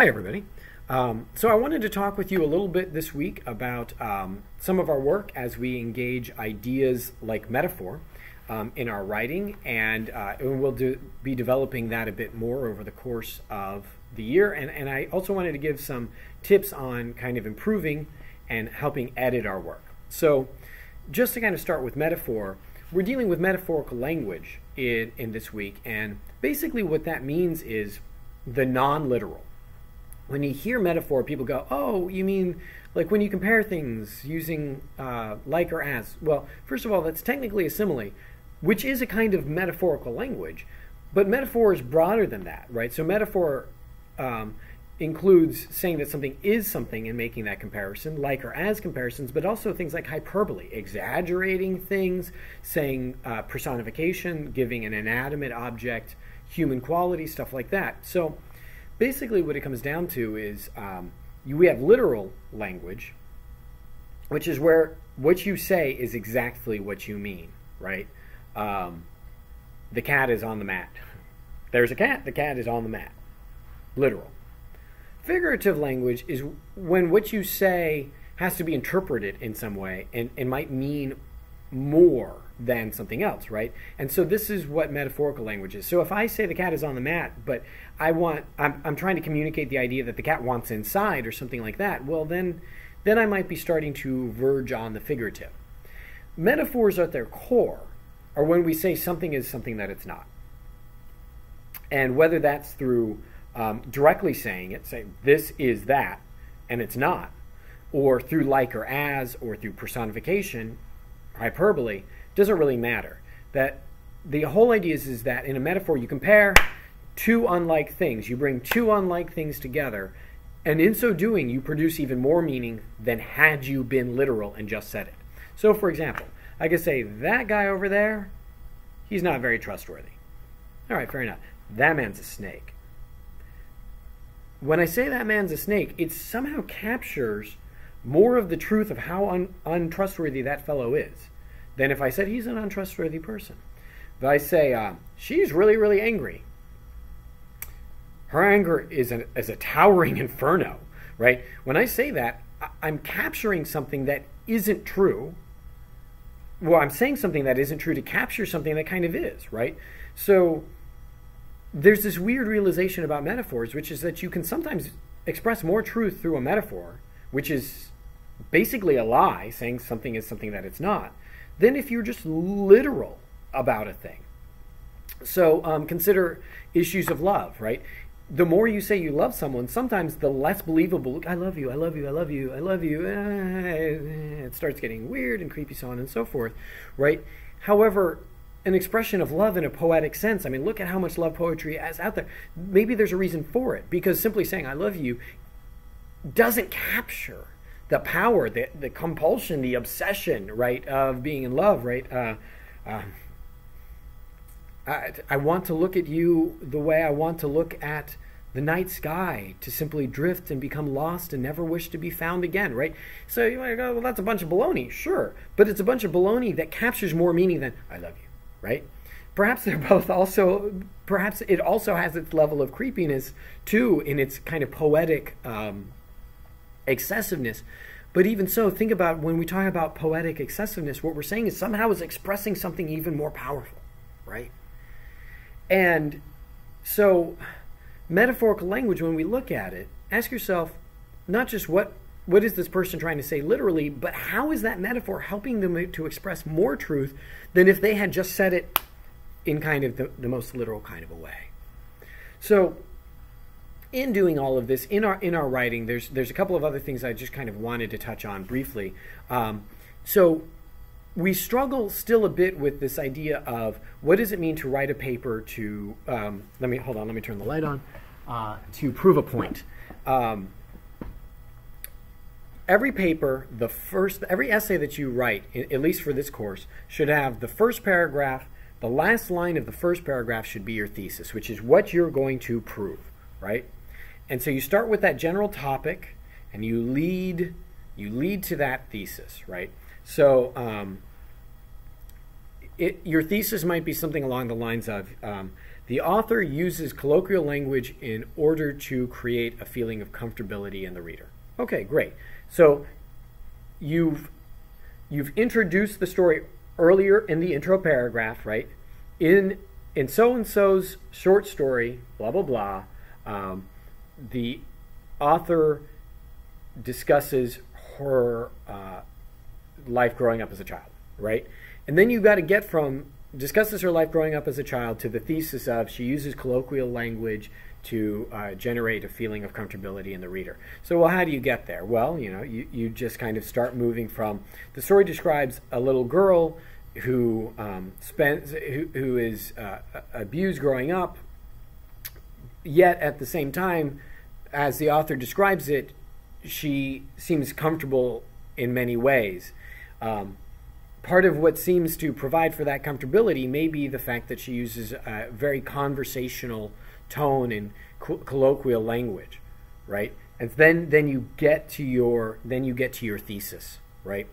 Hi, everybody. So I wanted to talk with you a little bit this week about some of our work as we engage ideas like metaphor in our writing, and we'll be developing that a bit more over the course of the year. And I also wanted to give some tips on kind of improving and helping edit our work. So just to kind of start with metaphor, we're dealing with metaphorical language in this week, and basically what that means is the non-literal. When you hear metaphor, people go, oh, you mean like when you compare things using like or as. Well, first of all, that's technically a simile, which is a kind of metaphorical language, but metaphor is broader than that, right? So metaphor includes saying that something is something and making that comparison, like or as comparisons, but also things like hyperbole, exaggerating things, saying personification, giving an inanimate object human quality, stuff like that. So basically what it comes down to is we have literal language, which is where what you say is exactly what you mean, right? The cat is on the mat. There's a cat, the cat is on the mat. Literal. Figurative language is when what you say has to be interpreted in some way and might mean more than something else, right? And so this is what metaphorical language is. So if I say the cat is on the mat, but I'm trying to communicate the idea that the cat wants inside or something like that, well then I might be starting to verge on the figurative. Metaphors at their core are when we say something is something that it's not. And whether that's through directly saying it, say this is that, and it's not, or through like or as, or through personification, hyperbole, doesn't really matter. That the whole idea is that in a metaphor you compare two unlike things. You bring two unlike things together, and in so doing you produce even more meaning than had you been literal and just said it. So for example, I could say that guy over there, he's not very trustworthy. All right, fair enough. That man's a snake. When I say that man's a snake, it somehow captures more of the truth of how untrustworthy that fellow is than if I said he's an untrustworthy person. If I say, she's really, really angry. Her anger is a towering inferno, right? When I say that, I'm capturing something that isn't true. Well, I'm saying something that isn't true to capture something that kind of is, right? So there's this weird realization about metaphors, which is that you can sometimes express more truth through a metaphor, which is basically a lie, saying something is something that it's not, than if you're just literal about a thing. So consider issues of love, right? The more you say you love someone, sometimes the less believable, I love you, I love you, I love you, I love you, it starts getting weird and creepy, so on and so forth, right? However, an expression of love in a poetic sense, I mean, look at how much love poetry is out there. Maybe there's a reason for it, because simply saying I love you doesn't capture the power, the compulsion, the obsession, right, of being in love, right? I want to look at you the way I want to look at the night sky, to simply drift and become lost and never wish to be found again, right? So you might go, well, that's a bunch of baloney. Sure, but it's a bunch of baloney that captures more meaning than I love you, right? Perhaps they're both also, perhaps it also has its level of creepiness too in its kind of poetic excessiveness. But even so, think about when we talk about poetic excessiveness, what we're saying is somehow is expressing something even more powerful, right? And so metaphorical language, when we look at it, ask yourself not just what is this person trying to say literally, but how is that metaphor helping them to express more truth than if they had just said it in kind of the most literal kind of a way. So in doing all of this, in our writing, there's a couple of other things I just kind of wanted to touch on briefly. So we struggle still a bit with this idea of what does it mean to write a paper to, let me turn the light on, to prove a point. Every paper, every essay that you write, at least for this course, should have the first paragraph, the last line of the first paragraph should be your thesis, which is what you're going to prove, right? And so you start with that general topic, and you lead to that thesis, right? So your thesis might be something along the lines of The author uses colloquial language in order to create a feeling of comfortability in the reader. Okay, great. So you've introduced the story earlier in the intro paragraph, right? In so-and-so's short story, blah, blah, blah, the author discusses her life growing up as a child, right? And then you've got to get from discusses her life growing up as a child to the thesis of she uses colloquial language to generate a feeling of comfortability in the reader. So, well, how do you get there? Well, you just kind of start moving from the story describes a little girl who who is abused growing up, yet at the same time, as the author describes it, she seems comfortable in many ways. Part of what seems to provide for that comfortability may be the fact that she uses a very conversational tone and colloquial language, right? And then you get to your thesis, right?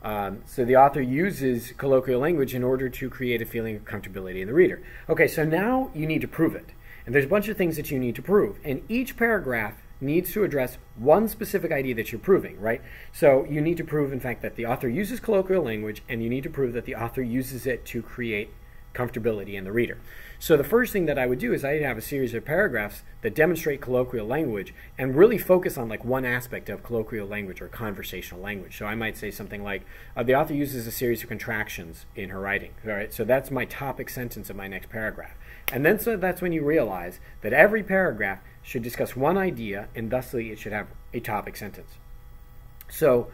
So the author uses colloquial language in order to create a feeling of comfortability in the reader. Okay, so now you need to prove it. And there's a bunch of things that you need to prove. And each paragraph needs to address one specific idea that you're proving, right? So you need to prove, in fact, that the author uses colloquial language, and you need to prove that the author uses it to create comfortability in the reader. So the first thing that I would do is I'd have a series of paragraphs that demonstrate colloquial language and really focus on like one aspect of colloquial language or conversational language. So I might say something like, the author uses a series of contractions in her writing. All right, so that's my topic sentence of my next paragraph. And then so that's when you realize that every paragraph should discuss one idea, and thusly it should have a topic sentence. So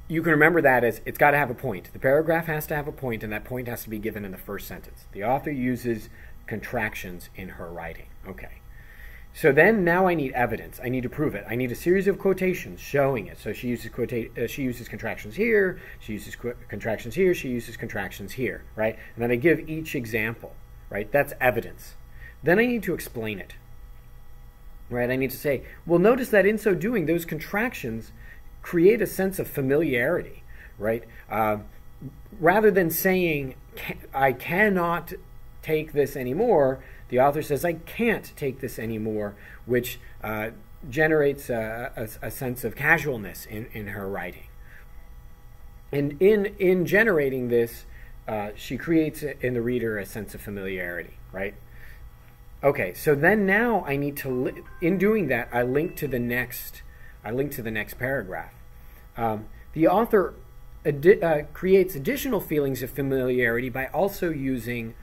you can remember that as it's got to have a point. The paragraph has to have a point, and that point has to be given in the first sentence. The author uses contractions in her writing. Okay. So then now I need evidence. I need to prove it. I need a series of quotations showing it. So she uses contractions here, she uses contractions here, she uses contractions here, right? And then I give each example, right? That's evidence. Then I need to explain it, right? I need to say, well, notice that in so doing, those contractions create a sense of familiarity, right? Rather than saying, I cannot take this anymore, the author says, I can't take this anymore, which generates a sense of casualness in her writing. And in generating this, she creates in the reader a sense of familiarity, right? Okay, so then now I need to, in doing that, I link to the next paragraph. The author creates additional feelings of familiarity by also using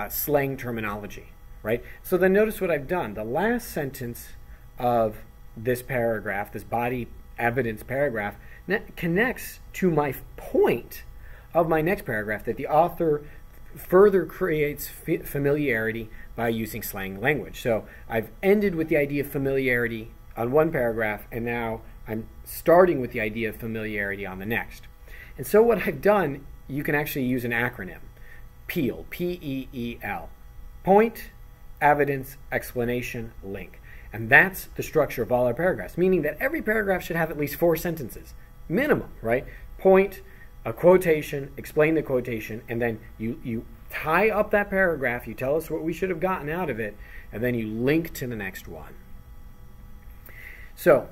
slang terminology, right? So then notice what I've done. The last sentence of this paragraph, this body evidence paragraph, connects to my point of my next paragraph, that the author further creates familiarity by using slang language. So I've ended with the idea of familiarity on one paragraph, and now I'm starting with the idea of familiarity on the next. And so what I've done, you can actually use an acronym, PEEL, P-E-E-L. Point, evidence, explanation, link. And that's the structure of all our paragraphs, meaning that every paragraph should have at least 4 sentences, minimum, right? Point, a quotation, explain the quotation, and then you tie up that paragraph, you tell us what we should have gotten out of it, and then you link to the next one. So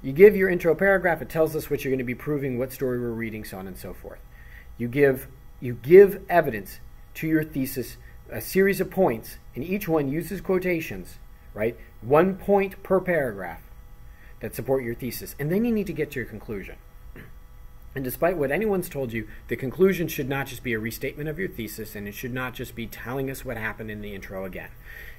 you give your intro paragraph, it tells us what you're going to be proving, what story we're reading, so on and so forth. You give evidence to your thesis, a series of points, and each one uses quotations, right? 1 point per paragraph that support your thesis. And then you need to get to your conclusion. And despite what anyone's told you, the conclusion should not just be a restatement of your thesis, and it should not just be telling us what happened in the intro again.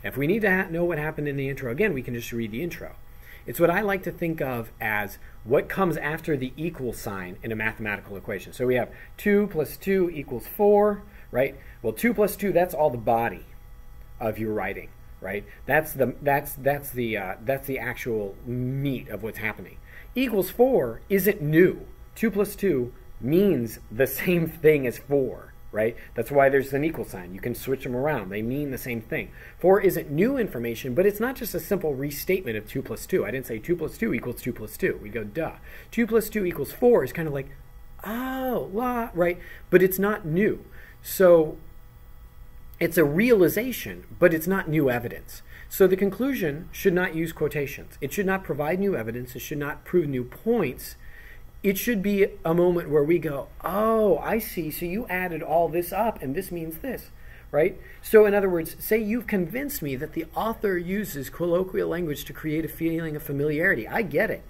If we need to know what happened in the intro again, we can just read the intro. It's what I like to think of as what comes after the equal sign in a mathematical equation. So we have 2 plus 2 equals 4, right? Well, 2 plus 2, that's all the body of your writing, right? That's the actual meat of what's happening. Equals 4 isn't new. 2 plus 2 means the same thing as 4, right? That's why there's an equal sign. You can switch them around. They mean the same thing. 4 isn't new information, but it's not just a simple restatement of 2 plus 2. I didn't say 2 plus 2 equals 2 plus 2. We go, duh. 2 plus 2 equals 4 is kind of like, oh, right? But it's not new. So It's a realization, but it's not new evidence. So the conclusion should not use quotations. It should not provide new evidence. It should not prove new points. It should be a moment where we go, oh, I see. So you added all this up, and this means this, right? So in other words, say you've convinced me that the author uses colloquial language to create a feeling of familiarity. I get it.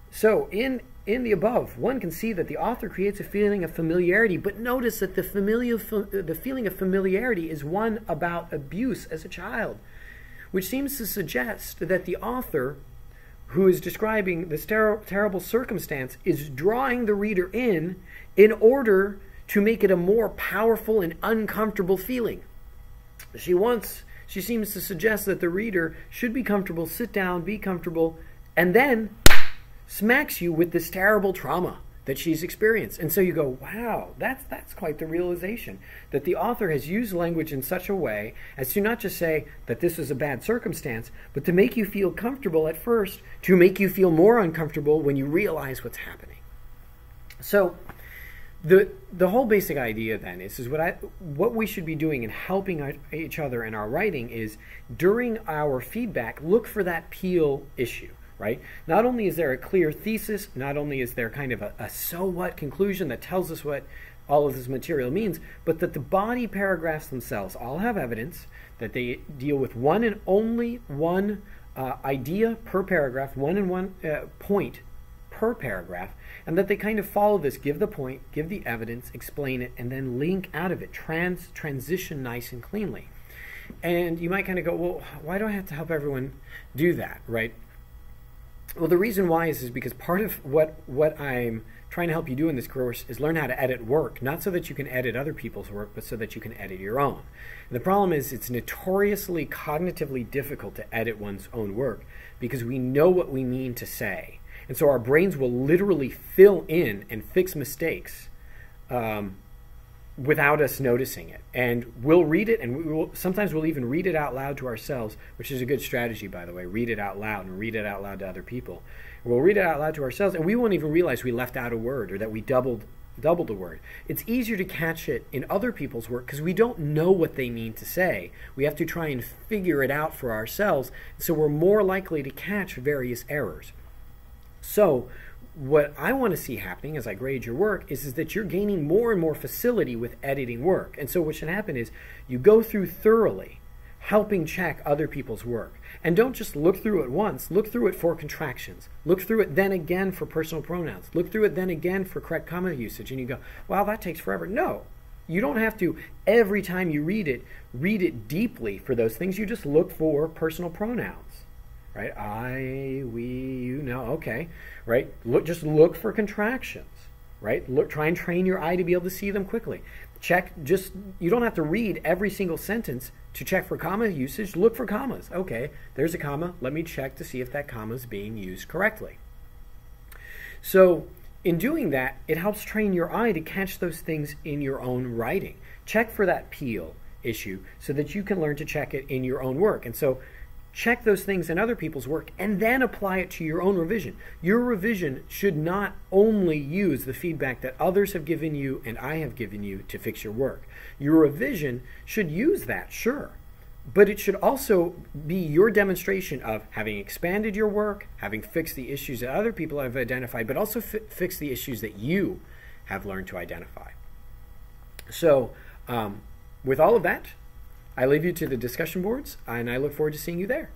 So in the above, one can see that the author creates a feeling of familiarity, but notice that the feeling of familiarity is one about abuse as a child, which seems to suggest that the author, who is describing this terrible circumstance, is drawing the reader in order to make it a more powerful and uncomfortable feeling. She seems to suggest that the reader should be comfortable, sit down, be comfortable, and then smacks you with this terrible trauma that she's experienced. And so you go, wow, that's quite the realization, that the author has used language in such a way as to not just say that this is a bad circumstance, but to make you feel comfortable at first, to make you feel more uncomfortable when you realize what's happening. So the whole basic idea then is what we should be doing in helping each other in our writing is, during our feedback, look for that Peel issue. Right? Not only is there a clear thesis, not only is there kind of a so what conclusion that tells us what all of this material means, but that the body paragraphs themselves all have evidence, that they deal with one and only one idea per paragraph, one and one point per paragraph, and that they kind of follow this: give the point, give the evidence, explain it, and then link out of it, transition nice and cleanly. And you might kind of go, well, why do I have to help everyone do that, right? Well, the reason why is because part of what I'm trying to help you do in this course is learn how to edit work, not so that you can edit other people's work, but so that you can edit your own. And the problem is it's notoriously cognitively difficult to edit one's own work because we know what we mean to say. And so our brains will literally fill in and fix mistakes without us noticing it. And we'll read it, and sometimes we'll even read it out loud to ourselves, which is a good strategy, by the way. Read it out loud and read it out loud to other people. We'll read it out loud to ourselves, and we won't even realize we left out a word or that we doubled a word. It's easier to catch it in other people's work because we don't know what they mean to say. We have to try and figure it out for ourselves, so we're more likely to catch various errors. So what I want to see happening as I grade your work is that you're gaining more and more facility with editing work. And so what should happen is you go through thoroughly, helping check other people's work. And don't just look through it once. Look through it for contractions. Look through it then again for personal pronouns. Look through it then again for correct comma usage. And you go, wow, that takes forever. No, you don't have to, every time you read it deeply for those things. You just look for personal pronouns. Right? I, we, you, no, okay. Right? Just look for contractions. Right? Try and train your eye to be able to see them quickly. You don't have to read every single sentence to check for comma usage. Look for commas. Okay, there's a comma. Let me check to see if that comma is being used correctly. So in doing that, it helps train your eye to catch those things in your own writing. Check for that Peel issue so that you can learn to check it in your own work. And so check those things in other people's work and then apply it to your own revision. Your revision should not only use the feedback that others have given you and I have given you to fix your work. Your revision should use that, sure, but it should also be your demonstration of having expanded your work, having fixed the issues that other people have identified, but also fix the issues that you have learned to identify. So with all of that, I leave you to the discussion boards, and I look forward to seeing you there.